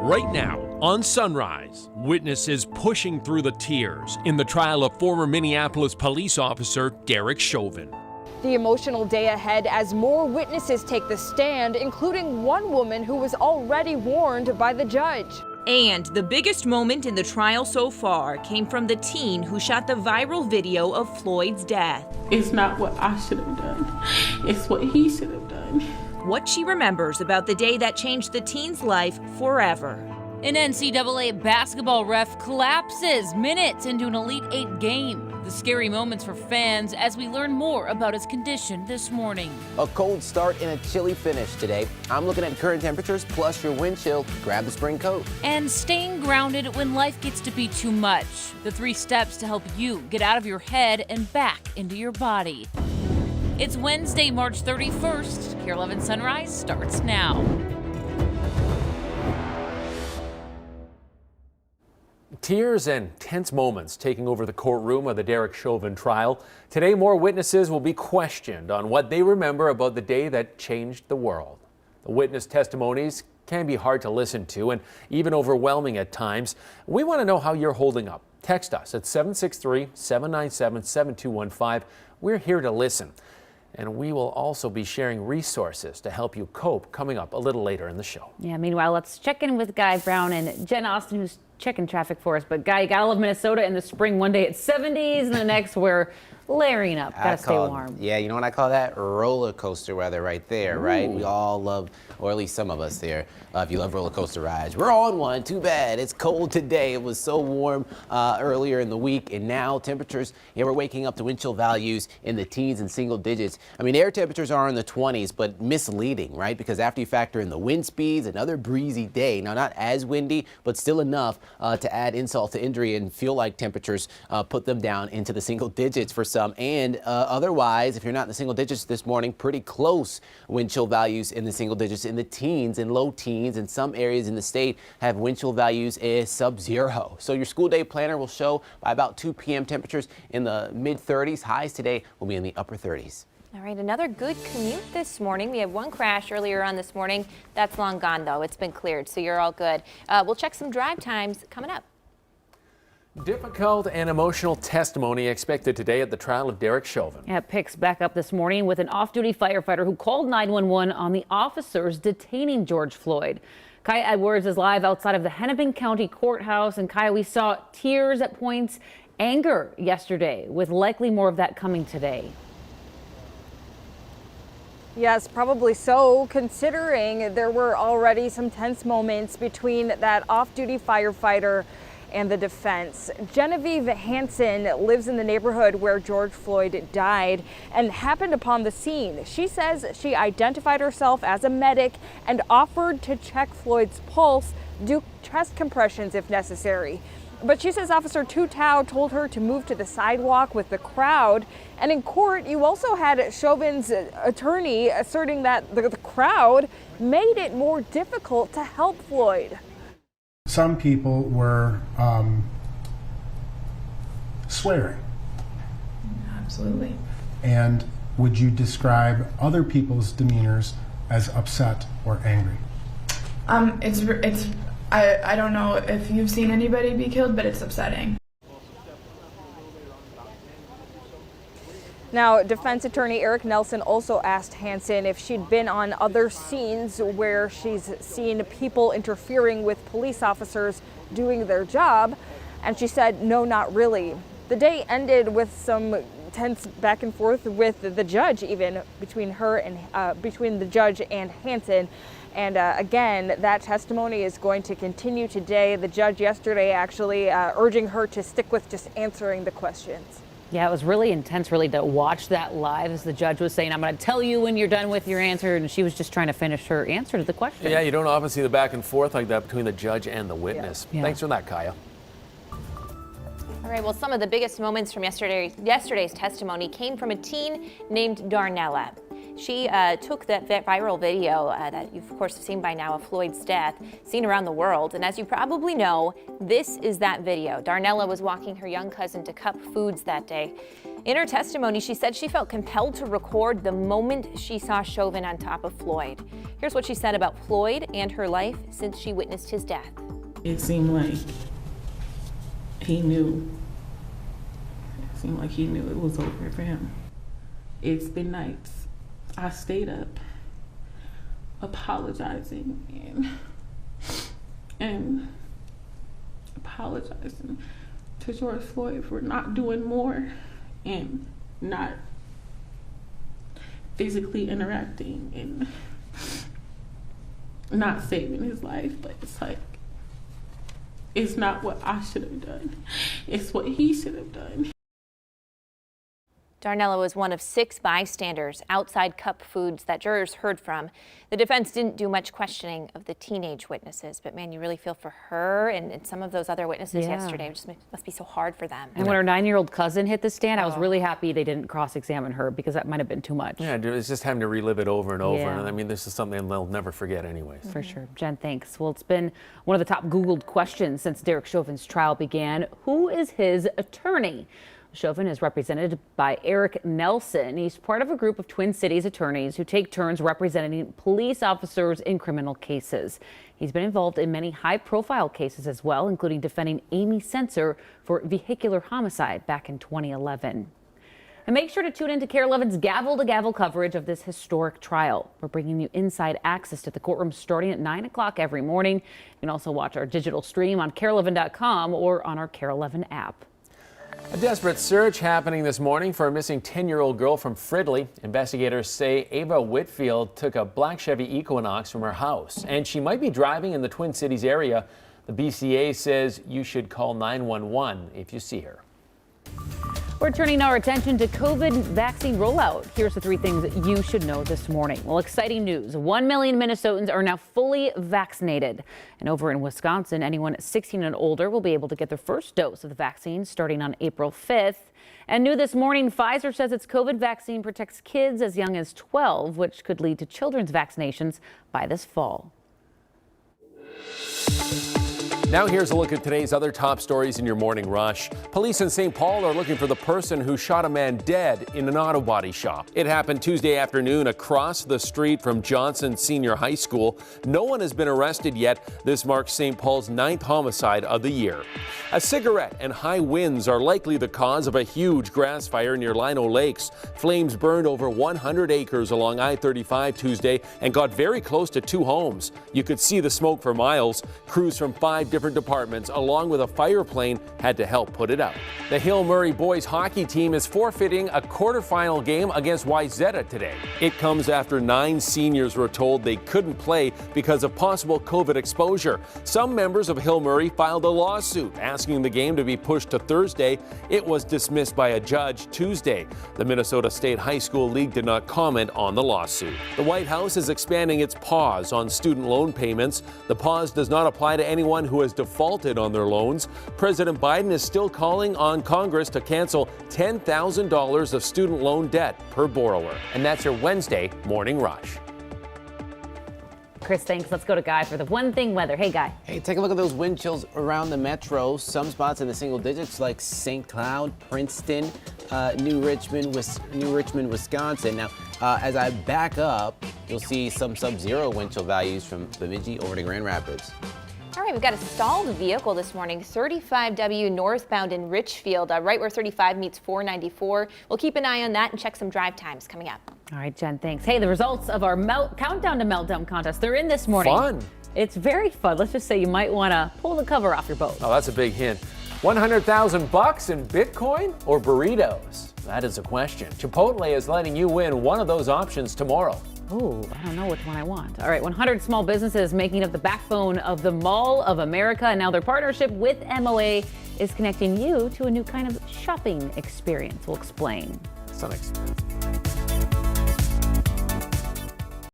Right now, on Sunrise, witnesses pushing through the tears in the trial of former Minneapolis police officer Derek Chauvin. The emotional day ahead as more witnesses take the stand, including one woman who was already warned by the judge. And the biggest moment in the trial so far came from the teen who shot the viral video of Floyd's death. It's not what I should have done. It's what he should have done. What she remembers about the day that changed the teen's life forever. An NCAA basketball ref collapses minutes into an Elite Eight game. The scary moments for fans as we learn more about his condition this morning. A cold start and a chilly finish today. I'm looking at current temperatures plus your wind chill. Grab the spring coat. And staying grounded when life gets to be too much. The 3 steps to help you get out of your head and back into your body. It's Wednesday, March 31st. KARE 11 Sunrise starts now. Tears and tense moments taking over the courtroom of the Derek Chauvin trial. Today, more witnesses will be questioned on what they remember about the day that changed the world. The witness testimonies can be hard to listen to and even overwhelming at times. We want to know how you're holding up. Text us at 763-797-7215. We're here to listen. And we will also be sharing resources to help you cope coming up a little later in the show. Yeah, meanwhile, let's check in with Guy Brown and Jen Austin, who's checking traffic for us. But Guy, you gotta love Minnesota. In the spring, one day it's 70s, and the next we're layering up. Gotta stay warm. Yeah, you know what I call that? Roller coaster weather right there, right? We all love, or at least some of us there, if you love roller coaster rides. We're on one, too bad. It's cold today. It was so warm earlier in the week, and now temperatures, we're waking up to wind chill values in the teens and single digits. I mean, air temperatures are in the 20s, but misleading, right? Because after you factor in the wind speeds, another breezy day. Now, not as windy, but still enough to add insult to injury and feel like temperatures put them down into the single digits for some. And otherwise, if you're not in the single digits this morning, pretty close wind chill values in the single digits in the teens and low teens, and some areas in the state have wind chill values as sub-zero. So your school day planner will show by about 2 p.m. temperatures in the mid-30s. Highs today will be in the upper 30s. All right, another good commute this morning. We had one crash earlier on this morning. That's long gone, though. It's been cleared, so you're all good. We'll check some drive times coming up. Difficult and emotional testimony expected today at the trial of Derek Chauvin. Yeah, it picks back up this morning with an off-duty firefighter who called 911 on the officers detaining George Floyd. Kaya Edwards is live outside of the Hennepin County Courthouse. And Kaya, we saw tears at points, anger yesterday, with likely more of that coming today. Yes, probably so, considering there were already some tense moments between that off-duty firefighter and the defense. Genevieve Hansen lives in the neighborhood where George Floyd died and happened upon the scene. She says she identified herself as a medic and offered to check Floyd's pulse, do chest compressions if necessary. But she says Officer Tutau told her to move to the sidewalk with the crowd. And in court, you also had Chauvin's attorney asserting that the crowd made it more difficult to help Floyd. Some people were swearing. Absolutely. And would you describe other people's demeanors as upset or angry? I don't know if you've seen anybody be killed, but it's upsetting. Now, defense attorney Eric Nelson also asked Hansen if she'd been on other scenes where she's seen people interfering with police officers doing their job, and she said, no, not really. The day ended with some tense back and forth with the judge, even between the judge and Hansen. And again, that testimony is going to continue today. The judge yesterday actually urging her to stick with just answering the questions. Yeah, it was really intense, really, to watch that live as the judge was saying, I'm going to tell you when you're done with your answer. And she was just trying to finish her answer to the question. Yeah, you don't often see the back and forth like that between the judge and the witness. Yeah. Thanks for that, Kaya. All right, well, some of the biggest moments from yesterday's testimony came from a teen named Darnella. She took that viral video that you've, of course, seen by now of Floyd's death, seen around the world. And as you probably know, this is that video. Darnella was walking her young cousin to Cup Foods that day. In her testimony, she said she felt compelled to record the moment she saw Chauvin on top of Floyd. Here's what she said about Floyd and her life since she witnessed his death. It seemed like he knew. It seemed like he knew it was over for him. It's been nights. I stayed up apologizing and apologizing to George Floyd for not doing more and not physically interacting and not saving his life. But it's like, it's not what I should have done. It's what he should have done. Darnella was one of 6 bystanders outside Cup Foods that jurors heard from. The defense didn't do much questioning of the teenage witnesses, but man, you really feel for her and some of those other witnesses yesterday. It just must be so hard for them. And when her 9-year-old cousin hit the stand, I was really happy they didn't cross-examine her because that might have been too much. Yeah, it's just having to relive it over and over. And I mean, this is something they'll never forget anyways. For sure. Jen, thanks. Well, it's been one of the top Googled questions since Derek Chauvin's trial began. Who is his attorney? Chauvin is represented by Eric Nelson. He's part of a group of Twin Cities attorneys who take turns representing police officers in criminal cases. He's been involved in many high-profile cases as well, including defending Amy Sensor for vehicular homicide back in 2011. And make sure to tune in to KARE 11's gavel-to-gavel coverage of this historic trial. We're bringing you inside access to the courtroom starting at 9 o'clock every morning. You can also watch our digital stream on KARE11.com or on our KARE 11 app. A desperate search happening this morning for a missing 10-year-old girl from Fridley. Investigators say Ava Whitfield took a black Chevy Equinox from her house, and she might be driving in the Twin Cities area. The BCA says you should call 911 if you see her. We're turning our attention to COVID vaccine rollout. Here's the 3 things that you should know this morning. Well, exciting news. 1 million Minnesotans are now fully vaccinated. And over in Wisconsin, anyone 16 and older will be able to get their first dose of the vaccine starting on April 5th. And new this morning, Pfizer says its COVID vaccine protects kids as young as 12, which could lead to children's vaccinations by this fall. Now here's a look at today's other top stories in your morning rush. Police in St. Paul are looking for the person who shot a man dead in an auto body shop. It happened Tuesday afternoon across the street from Johnson Senior High School. No one has been arrested yet. This marks St. Paul's 9th homicide of the year. A cigarette and high winds are likely the cause of a huge grass fire near Lino Lakes. Flames burned over 100 acres along I-35 Tuesday and got very close to 2 homes. You could see the smoke for miles. Crews from 5 different departments, along with a fire plane, had to help put it out. The Hill Murray boys hockey team is forfeiting a quarterfinal game against Wayzata today. It comes after 9 seniors were told they couldn't play because of possible COVID exposure. Some members of Hill Murray filed a lawsuit asking the game to be pushed to Thursday. It was dismissed by a judge Tuesday. The Minnesota State High School League did not comment on the lawsuit. The White House is expanding its pause on student loan payments. The pause does not apply to anyone who has defaulted on their loans. President Biden is still calling on Congress to cancel $10,000 of student loan debt per borrower. And that's your Wednesday Morning Rush. Chris, thanks. Let's go to Guy for the One Thing weather. Hey, Guy. Hey, take a look at those wind chills around the metro. Some spots in the single digits like St. Cloud, Princeton, New Richmond, Wisconsin. Now, as I back up, you'll see some sub-zero wind chill values from Bemidji over to Grand Rapids. All right, we've got a stalled vehicle this morning, 35W northbound in Richfield, right where 35 meets 494. We'll keep an eye on that and check some drive times coming up. All right, Jen, thanks. Hey, the results of our Countdown to Meltdown contest, they're in this morning. Fun. It's very fun. Let's just say you might want to pull the cover off your boat. Oh, that's a big hint. $100,000 in Bitcoin or burritos? That is a question. Chipotle is letting you win one of those options tomorrow. Oh, I don't know which one I want. All right, 100 small businesses making up the backbone of the Mall of America. And now their partnership with MOA is connecting you to a new kind of shopping experience. We'll explain. Some expensive.